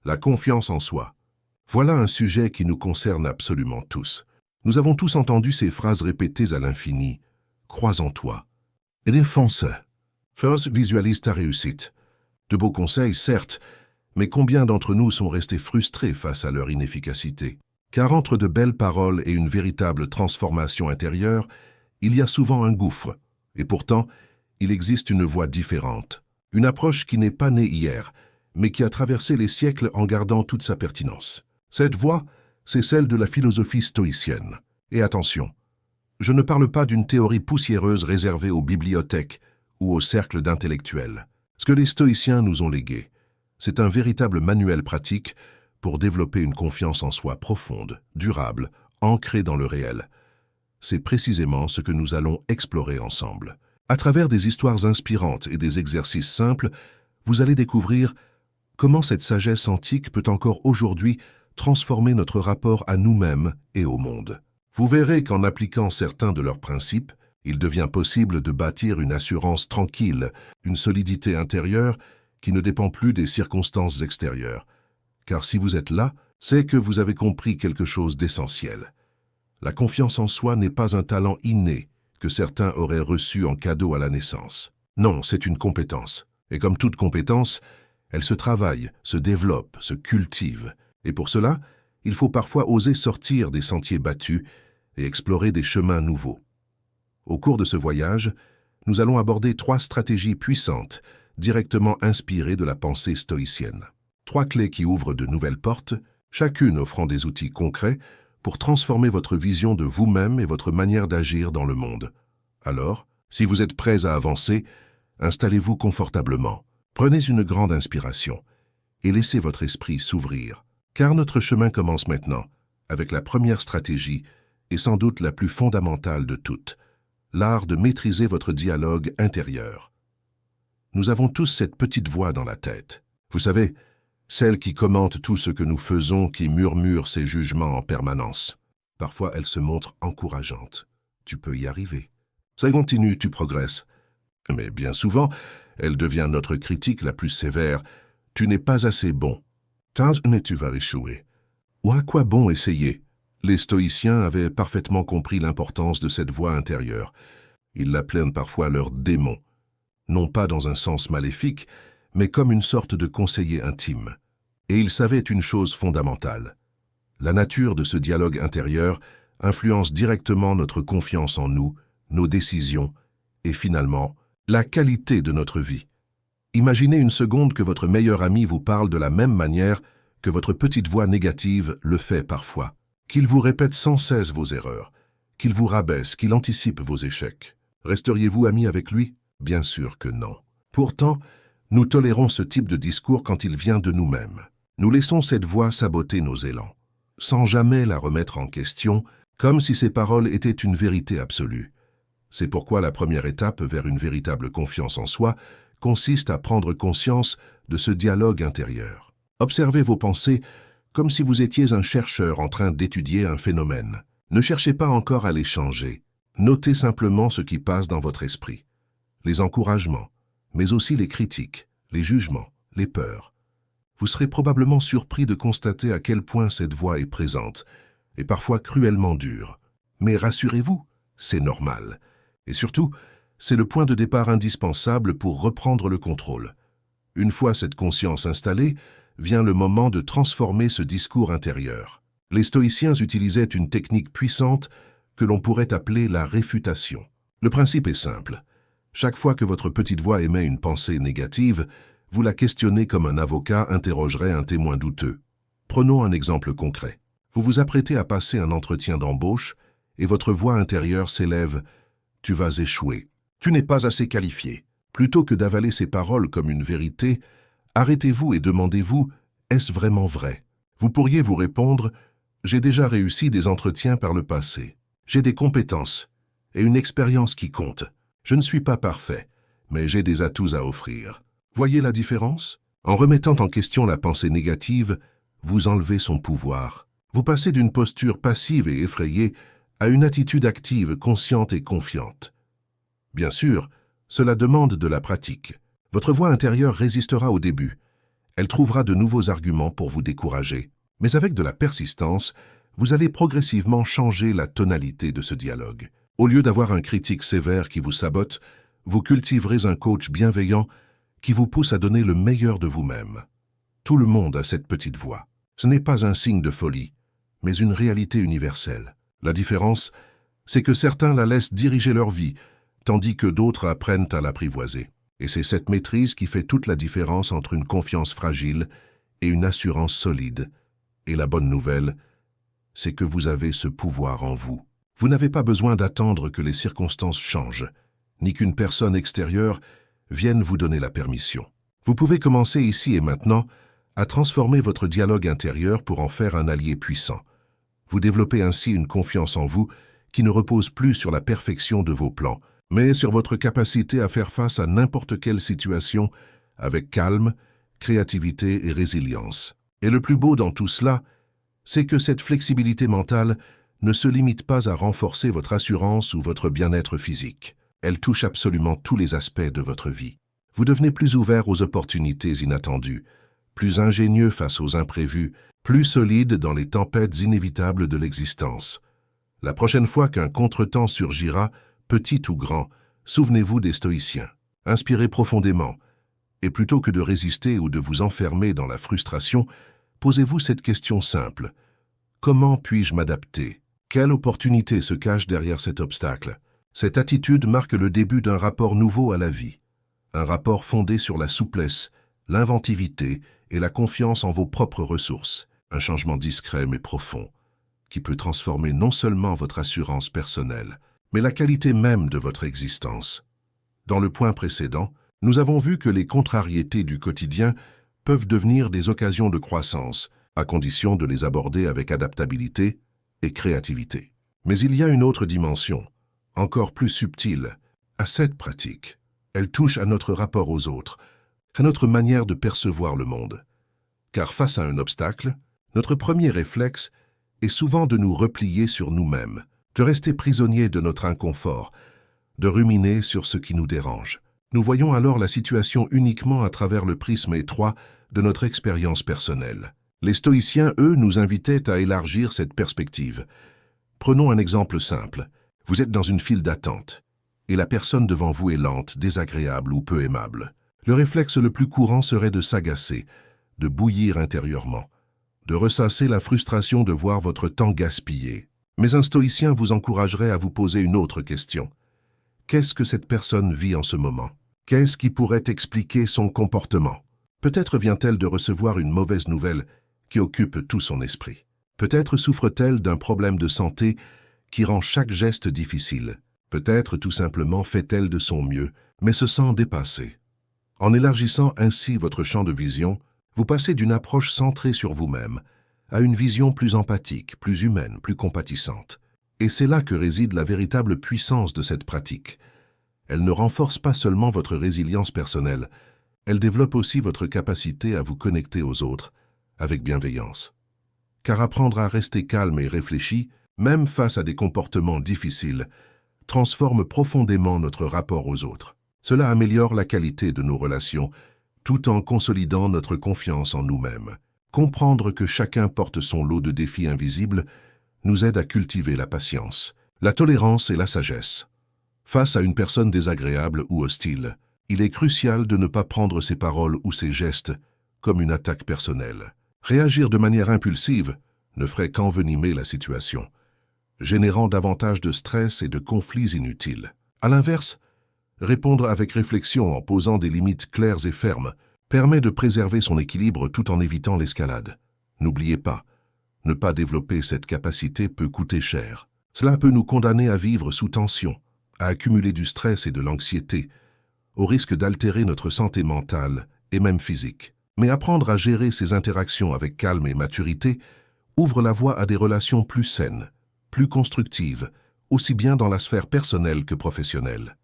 La confiance en soi. Voilà un sujet qui nous concerne absolument tous. Nous avons tous entendu ces phrases répétées à l'infini. Crois en toi. Et défonce. First, visualise ta réussite. De beaux conseils, certes, mais combien d'entre nous sont restés frustrés face à leur inefficacité? Car entre de belles paroles et une véritable transformation intérieure, il y a souvent un gouffre. Et pourtant, il existe une voie différente. Une approche qui n'est pas née hier, mais qui a traversé les siècles en gardant toute sa pertinence. Cette voie, c'est celle de la philosophie stoïcienne. Et attention, je ne parle pas d'une théorie poussiéreuse réservée aux bibliothèques ou aux cercles d'intellectuels. Ce que les stoïciens nous ont légué, c'est un véritable manuel pratique pour développer une confiance en soi profonde, durable, ancrée dans le réel. C'est précisément ce que nous allons explorer ensemble. À travers des histoires inspirantes et des exercices simples, vous allez découvrir comment cette sagesse antique peut encore aujourd'hui transformer notre rapport à nous-mêmes et au monde. Vous verrez qu'en appliquant certains de leurs principes, il devient possible de bâtir une assurance tranquille, une solidité intérieure qui ne dépend plus des circonstances extérieures. Car si vous êtes là, c'est que vous avez compris quelque chose d'essentiel. La confiance en soi n'est pas un talent inné que certains auraient reçu en cadeau à la naissance. Non, c'est une compétence. Et comme toute compétence, elle se travaille, se développe, se cultive. Et pour cela, il faut parfois oser sortir des sentiers battus et explorer des chemins nouveaux. Au cours de ce voyage, nous allons aborder 3 stratégies puissantes, directement inspirées de la pensée stoïcienne. 3 clés qui ouvrent de nouvelles portes, chacune offrant des outils concrets pour transformer votre vision de vous-même et votre manière d'agir dans le monde. Alors, si vous êtes prêts à avancer, installez-vous confortablement. Prenez une grande inspiration et laissez votre esprit s'ouvrir. Car notre chemin commence maintenant, avec la première stratégie et sans doute la plus fondamentale de toutes, l'art de maîtriser votre dialogue intérieur. Nous avons tous cette petite voix dans la tête. Vous savez, celle qui commente tout ce que nous faisons, qui murmure ses jugements en permanence. Parfois, elle se montre encourageante. Tu peux y arriver. Ça continue, tu progresses. Mais bien souvent, elle devient notre critique la plus sévère. Tu n'es pas assez bon. Mais tu vas échouer. Ou à quoi bon essayer? Les stoïciens avaient parfaitement compris l'importance de cette voix intérieure. Ils l'appelaient parfois leur démon. Non pas dans un sens maléfique, mais comme une sorte de conseiller intime. Et ils savaient une chose fondamentale. La nature de ce dialogue intérieur influence directement notre confiance en nous, nos décisions et finalement, la qualité de notre vie. Imaginez une seconde que votre meilleur ami vous parle de la même manière que votre petite voix négative le fait parfois, qu'il vous répète sans cesse vos erreurs, qu'il vous rabaisse, qu'il anticipe vos échecs. Resteriez-vous ami avec lui? Bien sûr que non. Pourtant, nous tolérons ce type de discours quand il vient de nous-mêmes. Nous laissons cette voix saboter nos élans, sans jamais la remettre en question, comme si ces paroles étaient une vérité absolue. C'est pourquoi la première étape vers une véritable confiance en soi consiste à prendre conscience de ce dialogue intérieur. Observez vos pensées comme si vous étiez un chercheur en train d'étudier un phénomène. Ne cherchez pas encore à les changer. Notez simplement ce qui passe dans votre esprit. Les encouragements, mais aussi les critiques, les jugements, les peurs. Vous serez probablement surpris de constater à quel point cette voix est présente, et parfois cruellement dure. Mais rassurez-vous, c'est normal. Et surtout, c'est le point de départ indispensable pour reprendre le contrôle. Une fois cette conscience installée, vient le moment de transformer ce discours intérieur. Les stoïciens utilisaient une technique puissante que l'on pourrait appeler la réfutation. Le principe est simple. Chaque fois que votre petite voix émet une pensée négative, vous la questionnez comme un avocat interrogerait un témoin douteux. Prenons un exemple concret. Vous vous apprêtez à passer un entretien d'embauche et votre voix intérieure s'élève « Tu vas échouer. Tu n'es pas assez qualifié. » Plutôt que d'avaler ces paroles comme une vérité, arrêtez-vous et demandez-vous « Est-ce vraiment vrai ?» Vous pourriez vous répondre « J'ai déjà réussi des entretiens par le passé. J'ai des compétences et une expérience qui compte. Je ne suis pas parfait, mais j'ai des atouts à offrir. » Voyez la différence? En remettant en question la pensée négative, vous enlevez son pouvoir. Vous passez d'une posture passive et effrayée à une attitude active, consciente et confiante. Bien sûr, cela demande de la pratique. Votre voix intérieure résistera au début. Elle trouvera de nouveaux arguments pour vous décourager. Mais avec de la persistance, vous allez progressivement changer la tonalité de ce dialogue. Au lieu d'avoir un critique sévère qui vous sabote, vous cultiverez un coach bienveillant qui vous pousse à donner le meilleur de vous-même. Tout le monde a cette petite voix. Ce n'est pas un signe de folie, mais une réalité universelle. La différence, c'est que certains la laissent diriger leur vie, tandis que d'autres apprennent à l'apprivoiser. Et c'est cette maîtrise qui fait toute la différence entre une confiance fragile et une assurance solide. Et la bonne nouvelle, c'est que vous avez ce pouvoir en vous. Vous n'avez pas besoin d'attendre que les circonstances changent, ni qu'une personne extérieure vienne vous donner la permission. Vous pouvez commencer ici et maintenant à transformer votre dialogue intérieur pour en faire un allié puissant. Vous développez ainsi une confiance en vous qui ne repose plus sur la perfection de vos plans, mais sur votre capacité à faire face à n'importe quelle situation avec calme, créativité et résilience. Et le plus beau dans tout cela, c'est que cette flexibilité mentale ne se limite pas à renforcer votre assurance ou votre bien-être physique. Elle touche absolument tous les aspects de votre vie. Vous devenez plus ouvert aux opportunités inattendues, plus ingénieux face aux imprévus, plus solide dans les tempêtes inévitables de l'existence. La prochaine fois qu'un contretemps surgira, petit ou grand, souvenez-vous des stoïciens. Inspirez profondément, et plutôt que de résister ou de vous enfermer dans la frustration, posez-vous cette question simple. Comment puis-je m'adapter? Quelle opportunité se cache derrière cet obstacle? Cette attitude marque le début d'un rapport nouveau à la vie. Un rapport fondé sur la souplesse, l'inventivité et la confiance en vos propres ressources. Un changement discret mais profond, qui peut transformer non seulement votre assurance personnelle, mais la qualité même de votre existence. Dans le point précédent, nous avons vu que les contrariétés du quotidien peuvent devenir des occasions de croissance, à condition de les aborder avec adaptabilité et créativité. Mais il y a une autre dimension, encore plus subtile, à cette pratique. Elle touche à notre rapport aux autres, à notre manière de percevoir le monde. Car face à un obstacle, notre premier réflexe est souvent de nous replier sur nous-mêmes, de rester prisonniers de notre inconfort, de ruminer sur ce qui nous dérange. Nous voyons alors la situation uniquement à travers le prisme étroit de notre expérience personnelle. Les stoïciens, eux, nous invitaient à élargir cette perspective. Prenons un exemple simple. Vous êtes dans une file d'attente, et la personne devant vous est lente, désagréable ou peu aimable. Le réflexe le plus courant serait de s'agacer, de bouillir intérieurement, de ressasser la frustration de voir votre temps gaspillé. Mais un stoïcien vous encouragerait à vous poser une autre question. Qu'est-ce que cette personne vit en ce moment? Qu'est-ce qui pourrait expliquer son comportement? Peut-être vient-elle de recevoir une mauvaise nouvelle qui occupe tout son esprit. Peut-être souffre-t-elle d'un problème de santé qui rend chaque geste difficile. Peut-être tout simplement fait-elle de son mieux, mais se sent dépassée. En élargissant ainsi votre champ de vision, vous passez d'une approche centrée sur vous-même à une vision plus empathique, plus humaine, plus compatissante. Et c'est là que réside la véritable puissance de cette pratique. Elle ne renforce pas seulement votre résilience personnelle, elle développe aussi votre capacité à vous connecter aux autres avec bienveillance. Car apprendre à rester calme et réfléchi, même face à des comportements difficiles, transforme profondément notre rapport aux autres. Cela améliore la qualité de nos relations, tout en consolidant notre confiance en nous-mêmes. Comprendre que chacun porte son lot de défis invisibles nous aide à cultiver la patience, la tolérance et la sagesse. Face à une personne désagréable ou hostile, il est crucial de ne pas prendre ses paroles ou ses gestes comme une attaque personnelle. Réagir de manière impulsive ne ferait qu'envenimer la situation, générant davantage de stress et de conflits inutiles. À l'inverse, répondre avec réflexion en posant des limites claires et fermes permet de préserver son équilibre tout en évitant l'escalade. N'oubliez pas, ne pas développer cette capacité peut coûter cher. Cela peut nous condamner à vivre sous tension, à accumuler du stress et de l'anxiété, au risque d'altérer notre santé mentale et même physique. Mais apprendre à gérer ces interactions avec calme et maturité ouvre la voie à des relations plus saines, plus constructives, aussi bien dans la sphère personnelle que professionnelle.